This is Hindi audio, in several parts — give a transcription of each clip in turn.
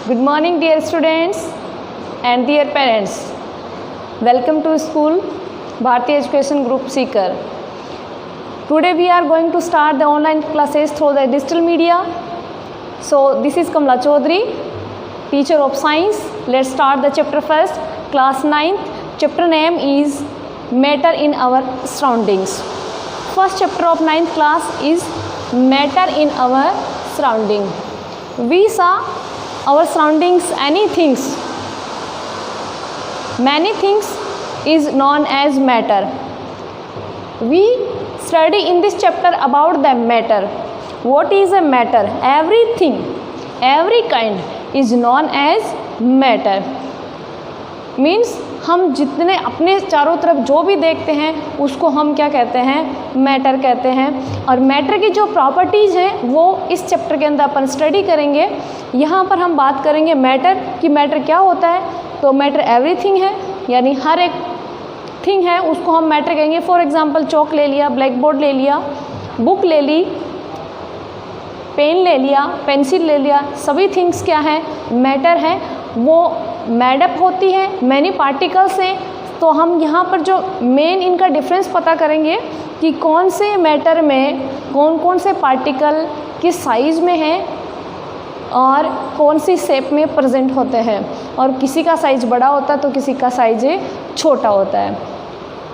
Good morning, dear students and dear parents. Welcome to school, Bharti Education Group Seeker. Today we are going to start the online classes through the digital media. So this is Kamla Chaudhary, teacher of science. Let's start the chapter first, class 9th. Chapter name is Matter in Our Surroundings. First chapter of 9th class is Matter in Our Surrounding. We saw our surroundings, many things is known as matter. We study in this chapter about the matter. What is a matter? Everything, every kind is known as matter. Means हम जितने अपने चारों तरफ जो भी देखते हैं उसको हम क्या कहते हैं? मैटर कहते हैं। और मैटर की जो प्रॉपर्टीज़ हैं वो इस चैप्टर के अंदर अपन स्टडी करेंगे। यहाँ पर हम बात करेंगे मैटर कि मैटर क्या होता है। तो मैटर एवरीथिंग है, यानी हर एक थिंग है उसको हम मैटर कहेंगे। फॉर एग्जांपल चौक ले लिया, ब्लैक बोर्ड ले लिया, बुक ले ली, पेन ले लिया, पेंसिल ले लिया, सभी थिंग्स क्या है? मैटर है। वो मैडअप होती है मैनी पार्टिकल से। तो हम यहाँ पर जो मेन इनका डिफरेंस पता करेंगे कि कौन से मैटर में कौन कौन से पार्टिकल किस साइज़ में हैं और कौन सी शेप में प्रेजेंट होते हैं, और किसी का साइज़ बड़ा होता है तो किसी का साइज़ छोटा होता है।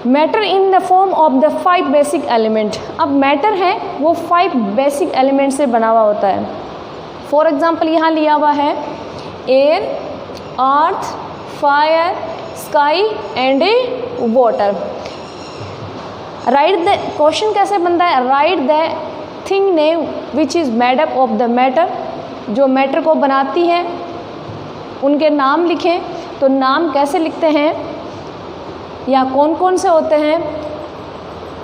Matter in the form of the 5 basic element. अब मैटर है वो 5 बेसिक एलिमेंट से बना हुआ होता है। फॉर एग्जांपल यहाँ लिया हुआ है air, earth, fire, sky and water. Right the question कैसे बनता है? Right the thing name which is made up of the matter. जो मैटर को बनाती है उनके नाम लिखें। तो नाम कैसे लिखते हैं या कौन कौन से होते हैं?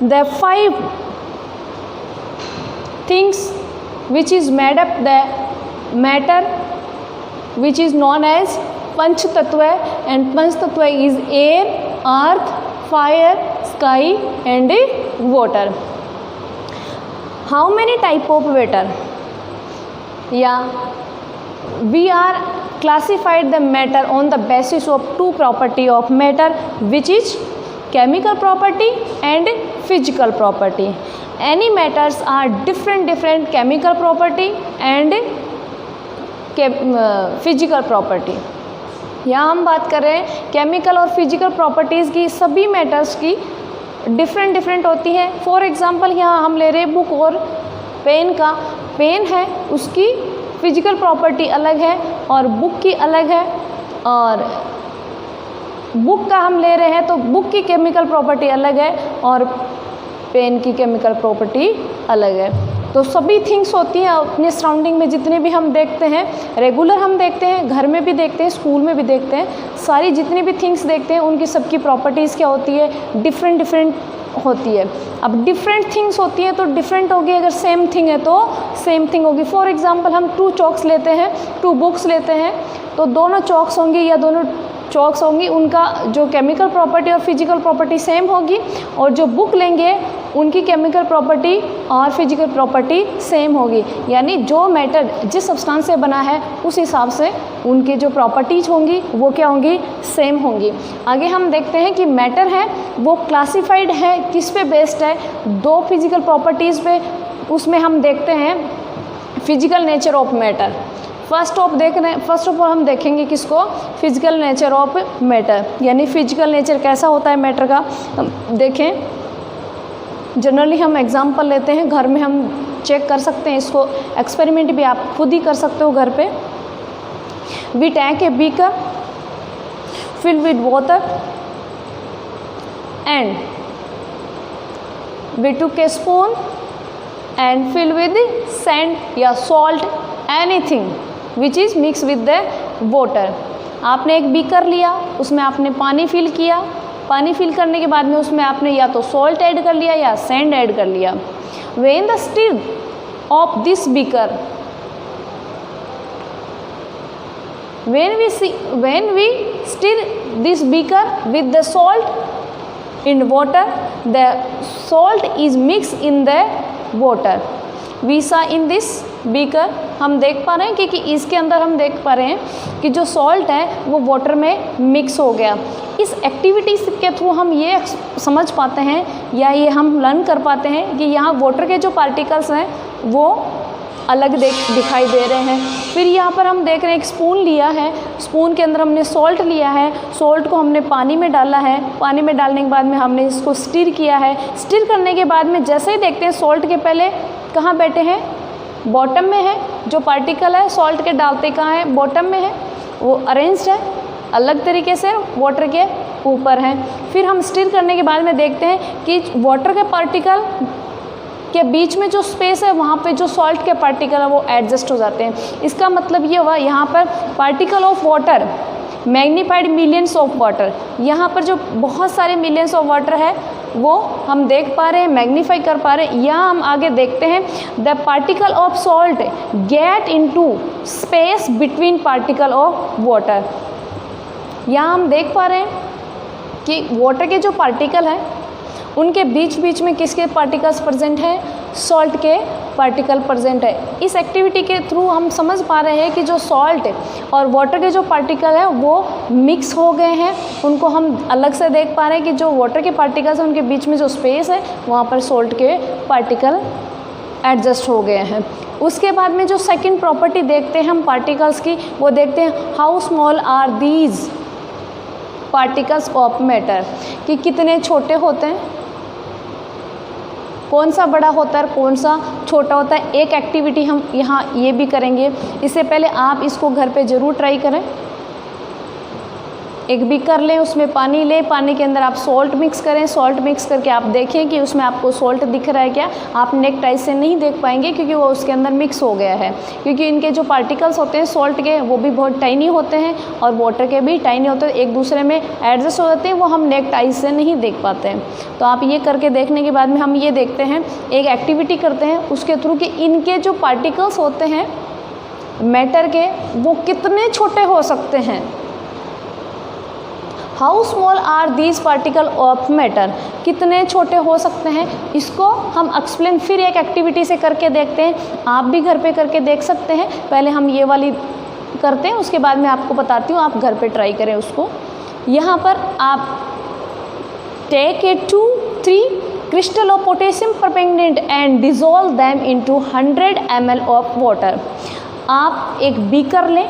The 5 things which is made up the matter which is known as पंच तत्व, and पंच तत्व is air, earth, fire, sky and water. How many type of matter? Yeah, we are classified the matter on the basis of 2 property of matter, which is chemical property and physical property. Any matters are different chemical property and physical property. यहाँ हम बात कर रहे हैं केमिकल और फिजिकल प्रॉपर्टीज़ की। सभी मैटर्स की डिफरेंट होती हैं। फॉर एग्जांपल यहाँ हम ले रहे हैं बुक और पेन का। पेन है उसकी फिजिकल प्रॉपर्टी अलग है और बुक की अलग है, और बुक का हम ले रहे हैं तो बुक की केमिकल प्रॉपर्टी अलग है और पेन की केमिकल प्रॉपर्टी अलग है। तो सभी थिंग्स होती हैं अपने सराउंडिंग में, जितने भी हम देखते हैं, रेगुलर हम देखते हैं, घर में भी देखते हैं, स्कूल में भी देखते हैं, सारी जितनी भी थिंग्स देखते हैं उनकी सबकी प्रॉपर्टीज़ क्या होती है? डिफरेंट होती है। अब डिफरेंट थिंग्स होती हैं तो डिफरेंट होगी, अगर सेम थिंग है तो सेम थिंग होगी। फॉर एग्जांपल हम 2 चॉक्स लेते हैं, 2 बुक्स लेते हैं, तो दोनों चॉक्स होंगी या दोनों चॉक्स होंगी, उनका जो केमिकल प्रॉपर्टी और फिजिकल प्रॉपर्टी सेम होगी, और जो बुक लेंगे उनकी केमिकल प्रॉपर्टी और फिजिकल प्रॉपर्टी सेम होगी। यानी जो मैटर जिस सब्सटेंस से बना है उस हिसाब से उनकी जो प्रॉपर्टीज़ होंगी वो क्या होंगी? सेम होंगी। आगे हम देखते हैं कि मैटर है वो क्लासिफाइड है किस पे बेस्ड है? 2 फिजिकल प्रॉपर्टीज़ पे। उसमें हम देखते हैं physical nature of matter. First of all हम देखेंगे किसको? फिजिकल नेचर ऑफ मैटर, यानी फिजिकल नेचर कैसा होता है मैटर का। देखें, जनरली हम एग्जांपल लेते हैं, घर में हम चेक कर सकते हैं इसको, एक्सपेरिमेंट भी आप खुद ही कर सकते हो घर पे। We take a beaker fill with water and we took a spoon and fill with sand या salt, anything which is mix with the water. आपने एक बीकर लिया, उसमें आपने पानी फिल किया, पानी फिल करने के बाद में उसमें आपने या तो सॉल्ट ऐड कर लिया या सैंड ऐड कर लिया। When the stir of this beaker, when we stir this beaker with the salt in water, the salt is mixed in the water. We saw in this beaker हम देख पा रहे हैं कि इसके अंदर हम देख पा रहे हैं कि जो सॉल्ट है वो वाटर में मिक्स हो गया। इस एक्टिविटी के थ्रू हम ये समझ पाते हैं या ये हम लर्न कर पाते हैं कि यहाँ वाटर के जो पार्टिकल्स हैं वो अलग दिखाई दे रहे हैं। फिर यहाँ पर हम देख रहे हैं एक स्पून लिया है, स्पून के अंदर हमने सॉल्ट लिया है, सॉल्ट को हमने पानी में डाला है, पानी में डालने के बाद में हमने इसको स्टिर किया है। स्टिर करने के बाद में जैसे ही देखते हैं सॉल्ट के पहले कहाँ बैठे हैं, बॉटम में है, जो पार्टिकल है सॉल्ट के डालते कहाँ है, बॉटम में है, वो अरेंज्ड है अलग तरीके से वाटर के ऊपर है। फिर हम स्टिर करने के बाद में देखते हैं कि वाटर के पार्टिकल के बीच में जो स्पेस है वहाँ पे जो सॉल्ट के पार्टिकल है वो एडजस्ट हो जाते हैं। इसका मतलब ये हुआ यहाँ पर particle of water magnified millions of water, यहाँ पर जो बहुत सारे मिलियंस ऑफ वाटर है वो हम देख पा रहे हैं, मैग्नीफाई कर पा रहे हैं। यहाँ हम आगे देखते हैं the particle of salt get into space between particle of water. यहाँ हम देख पा रहे हैं कि वाटर के जो पार्टिकल हैं उनके बीच बीच में किसके पार्टिकल्स प्रेजेंट हैं, सॉल्ट के पार्टिकल प्रेजेंट है। इस एक्टिविटी के थ्रू हम समझ पा रहे हैं कि जो सॉल्ट और वाटर के जो पार्टिकल है वो मिक्स हो गए हैं, उनको हम अलग से देख पा रहे हैं कि जो वाटर के पार्टिकल्स हैं उनके बीच में जो स्पेस है वहाँ पर सॉल्ट के पार्टिकल एडजस्ट हो गए हैं। उसके बाद में जो सेकंड प्रॉपर्टी देखते हैं हम पार्टिकल्स की, वो देखते हैं how small are these particles of matter, कि कितने छोटे होते हैं, कौन सा बड़ा होता है कौन सा छोटा होता है। एक एक्टिविटी हम यहाँ ये भी करेंगे, इससे पहले आप इसको घर पे ज़रूर ट्राई करें। एक बीकर लें, उसमें पानी लें, पानी के अंदर आप सॉल्ट मिक्स करें, सॉल्ट मिक्स करके आप देखें कि उसमें आपको सॉल्ट दिख रहा है क्या। आप नेक टाइट से नहीं देख पाएंगे क्योंकि वो उसके अंदर मिक्स हो गया है, क्योंकि इनके जो पार्टिकल्स होते हैं सॉल्ट के वो भी बहुत टाइनी होते हैं और वाटर के भी टाइनी होते हैं, एक दूसरे में एडजस्ट हो जाते हैं, वो हम नेक टाइट से नहीं देख पाते हैं। तो आप ये करके देखने के बाद में हम ये देखते हैं, एक एक्टिविटी करते हैं उसके थ्रू कि इनके जो पार्टिकल्स होते हैं मैटर के वो कितने छोटे हो सकते हैं। How small are these particle of matter, कितने छोटे हो सकते हैं, इसको हम एक्सप्लेन फिर एक एक्टिविटी से करके देखते हैं। आप भी घर पे करके देख सकते हैं। पहले हम ये वाली करते हैं, उसके बाद मैं आपको बताती हूँ, आप घर पे ट्राई करें उसको। यहाँ पर आप take a 2-3 crystal of potassium permanganate and dissolve them into 100 ml of water. आप एक बीकर लें,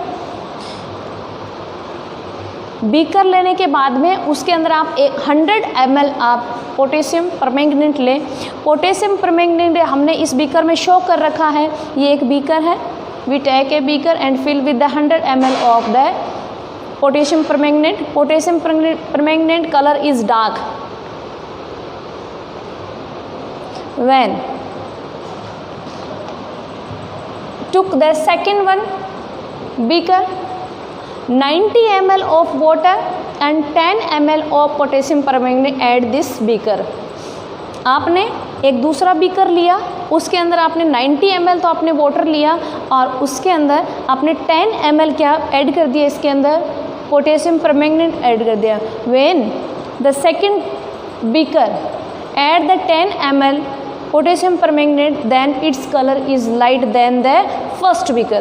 बीकर लेने के बाद में उसके अंदर आप 100 ml आप पोटेशियम परमैंगनेट लें। पोटेशियम परमैंगनेट हमने इस बीकर में शो कर रखा है, ये एक बीकर है। We take a beaker and fill with the 100 ml of the potassium permanganate. Potassium permanganate colour is dark. When took the second one beaker, 90 ml of water and 10 ml of potassium permanganate add this beaker। आपने एक दूसरा बीकर लिया, उसके अंदर आपने 90 ml तो आपने वाटर लिया और उसके अंदर आपने 10 ml क्या ऐड कर दिया, इसके अंदर पोटेशियम परमैंगनेट ऐड कर दिया। When the second beaker add the 10 ml potassium permanganate, then its color is light than the first beaker।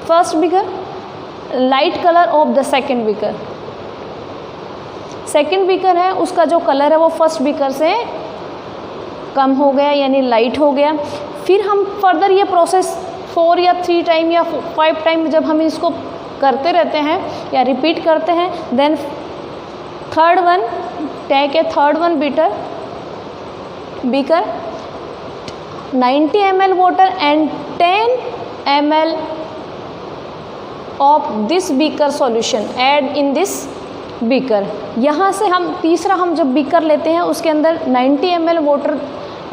First beaker light colour of the second beaker. Second beaker है उसका जो कलर है वो फर्स्ट बीकर से कम हो गया यानी लाइट हो गया। फिर हम फर्दर ये प्रोसेस 4 या 3 टाइम या 5 टाइम जब हम इसको करते रहते हैं या रिपीट करते हैं, then third one take a third one beaker 90 ml water and 10 ml of this beaker solution add in this beaker। यहाँ से हम तीसरा हम जब बीकर लेते हैं उसके अंदर 90 ml वाटर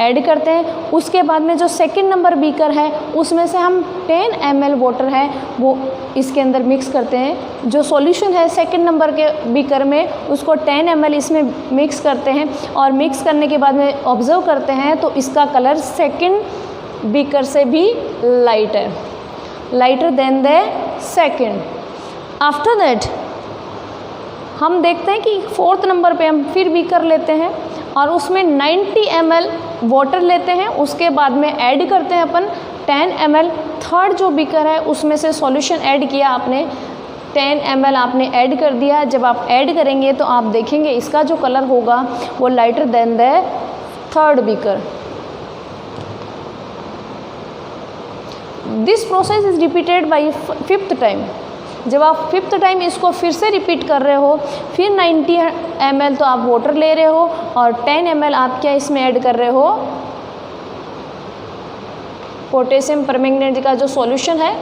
ऐड करते हैं। उसके बाद में जो सेकंड नंबर बीकर है उसमें से हम 10 ml वाटर है वो इसके अंदर मिक्स करते हैं। जो सॉल्यूशन है सेकंड नंबर के बीकर में उसको 10 ml इसमें मिक्स करते हैं और मिक्स करने के बाद में ऑब्जर्व करते हैं तो इसका कलर सेकंड बीकर से भी लाइट है, lighter than the second. After that हम देखते हैं कि फोर्थ नंबर पे हम फिर बीकर लेते हैं और उसमें 90 ml वाटर लेते हैं, उसके बाद में ऐड करते हैं अपन 10 ml। थर्ड जो बीकर है उसमें से सॉल्यूशन ऐड किया आपने, 10 ml आपने ऐड कर दिया। जब आप ऐड करेंगे तो आप देखेंगे इसका जो कलर होगा वो lighter than the third beaker. This process is repeated by 5th time. जब आप 5th टाइम इसको फिर से रिपीट कर रहे हो, फिर 90 ml तो आप वाटर ले रहे हो और 10 ml आप क्या इसमें ऐड कर रहे हो, पोटेशियम परमैंगनेट का जो सॉल्यूशन है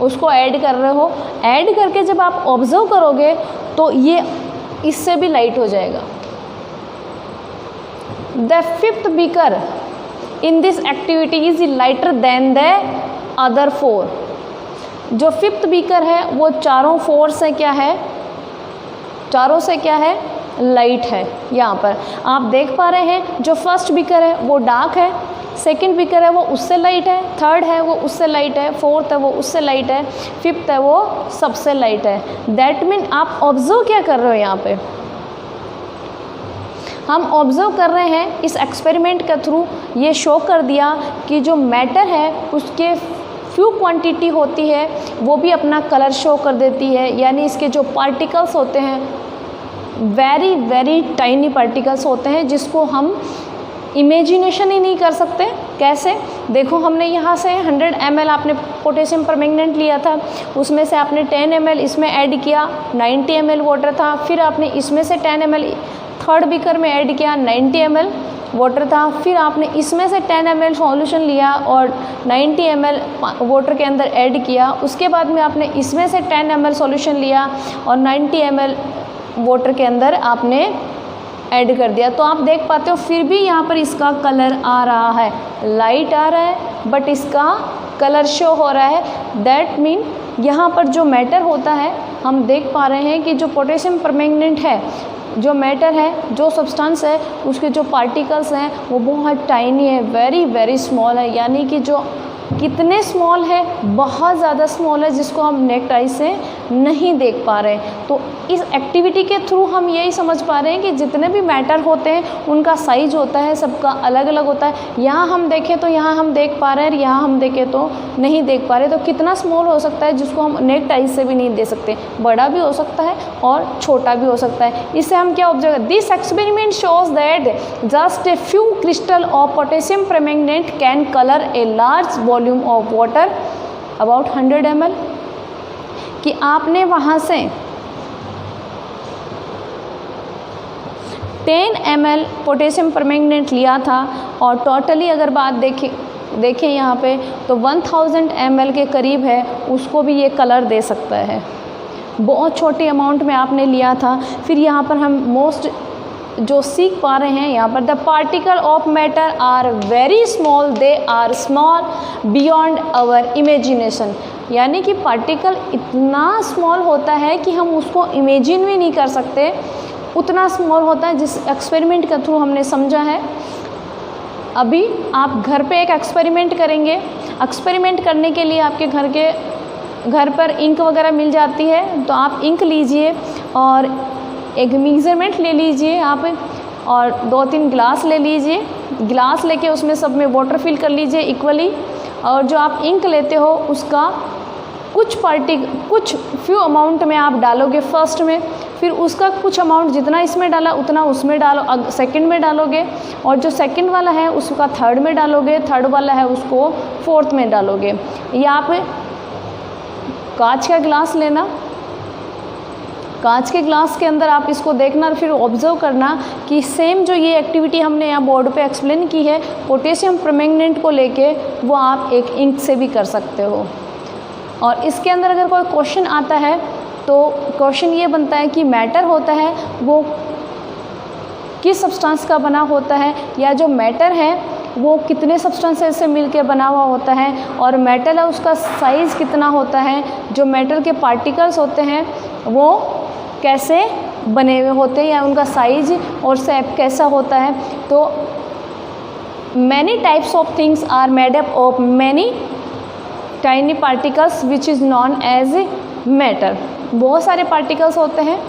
उसको ऐड कर रहे हो। ऐड करके जब आप ऑब्जर्व करोगे तो ये इससे भी लाइट हो जाएगा। The 5th beaker in this activity is lighter than the other 4। जो 5th बीकर है वो चारों 4 से क्या है, चारों से क्या है, लाइट है। यहाँ पर आप देख पा रहे हैं जो फर्स्ट बीकर है वो डार्क है, सेकंड बीकर है वो उससे लाइट है, थर्ड है वो उससे लाइट है, फोर्थ है वो उससे लाइट है, 5th है वो सबसे लाइट है। दैट मीन आप ऑब्जर्व क्या कर रहे हो, यहाँ पे हम ऑब्जर्व कर रहे हैं। इस एक्सपेरिमेंट के थ्रू ये शो कर दिया कि जो मैटर है उसके फ्यू क्वांटिटी होती है वो भी अपना कलर शो कर देती है, यानी इसके जो पार्टिकल्स होते हैं वेरी वेरी टाइनी पार्टिकल्स होते हैं जिसको हम इमेजिनेशन ही नहीं कर सकते। कैसे, देखो हमने यहाँ से 100 ml आपने पोटेशियम परमैंगनेट लिया था, उसमें से आपने 10 ml इसमें ऐड किया, 90 ml वाटर था, फिर आपने इसमें से 10 ml थर्ड बीकर में ऐड किया, 90 ml वाटर था, फिर आपने इसमें से 10 ml सॉल्यूशन लिया और 90 ml वाटर के अंदर ऐड किया। उसके बाद में आपने इसमें से 10 ml सॉल्यूशन लिया और 90 ml वाटर के अंदर आपने ऐड कर दिया। तो आप देख पाते हो फिर भी यहाँ पर इसका कलर आ रहा है, लाइट आ रहा है, बट इसका कलर शो हो रहा है। दैट मीन यहाँ पर जो मैटर होता है हम देख पा रहे हैं कि जो पोटेशियम परमैंगनेट है, जो मैटर है, जो सब्सटेंस है, उसके जो पार्टिकल्स हैं वो बहुत टाइनी है, वेरी वेरी स्मॉल है। यानी कि जो कितने स्मॉल है, बहुत ज़्यादा स्मॉल है जिसको हम नेक्ड आई से नहीं देख पा रहे हैं। तो इस एक्टिविटी के थ्रू हम यही समझ पा रहे हैं कि जितने भी मैटर होते हैं उनका साइज होता है, सबका अलग अलग होता है। यहाँ हम देखें तो यहाँ हम देख पा रहे हैं, यहाँ हम देखें तो नहीं देख पा रहे। तो कितना स्मॉल हो सकता है जिसको हम नेक्ड आई से भी नहीं दे सकते, बड़ा भी हो सकता है और छोटा भी हो सकता है। इससे हम क्या observe, this experiment shows that just a few crystal of potassium permanganate can colour a large volume of water about 100 ml। कि आपने वहाँ से 10 ml पोटेशियम परमैंगनेट लिया था और टोटली अगर बात देखें यहाँ पे तो 1000 ml के करीब है, उसको भी ये कलर दे सकता है। बहुत छोटी अमाउंट में आपने लिया था। फिर यहाँ पर हम मोस्ट जो सीख पा रहे हैं यहाँ पर, the particle of matter are very small, they are small beyond our imagination. यानी कि पार्टिकल इतना स्मॉल होता है कि हम उसको इमेजिन भी नहीं कर सकते, उतना स्मॉल होता है जिस एक्सपेरिमेंट के थ्रू हमने समझा है। अभी आप घर पे एक एक्सपेरिमेंट करेंगे, एक्सपेरिमेंट करने के लिए आपके घर पर इंक वगैरह मिल जाती है, तो आप इंक लीजिए और एक मेजरमेंट ले लीजिए आप और 2-3 ग्लास ले लीजिए। ग्लास लेके उसमें सब में वाटर फिल कर लीजिए इक्वली, और जो आप इंक लेते हो उसका कुछ फ्यू अमाउंट में आप डालोगे फर्स्ट में, फिर उसका कुछ अमाउंट जितना इसमें डाला उतना उसमें डालो, सेकंड में डालोगे, और जो सेकंड वाला है उसका थर्ड में डालोगे, थर्ड वाला है उसको फोर्थ में डालोगे। या आप कांच का ग्लास लेना, कांच के ग्लास के अंदर आप इसको देखना और फिर ऑब्जर्व करना कि सेम जो ये एक्टिविटी हमने यहाँ बोर्ड पे एक्सप्लेन की है पोटेशियम परमैंगनेट को लेके, वो आप एक इंक से भी कर सकते हो। और इसके अंदर अगर कोई क्वेश्चन आता है तो क्वेश्चन ये बनता है कि मैटर होता है वो किस सब्सटेंस का बना होता है, या जो मैटर है वो कितने सब्सटेंसेस से मिलकर बना हुआ होता है, और मेटल है उसका साइज़ कितना होता है, जो मेटल के पार्टिकल्स होते हैं वो कैसे बने हुए होते हैं या उनका साइज और शेप कैसा होता है। तो many types of things are made up of many tiny particles which is known as matter. बहुत सारे पार्टिकल्स होते हैं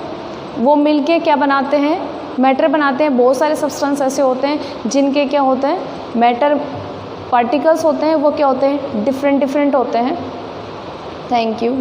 वो मिलके क्या बनाते हैं, मैटर बनाते हैं। बहुत सारे सब्सटेंस ऐसे होते हैं जिनके क्या होते हैं, मैटर पार्टिकल्स होते हैं, वो क्या होते हैं, डिफरेंट होते हैं। Thank you.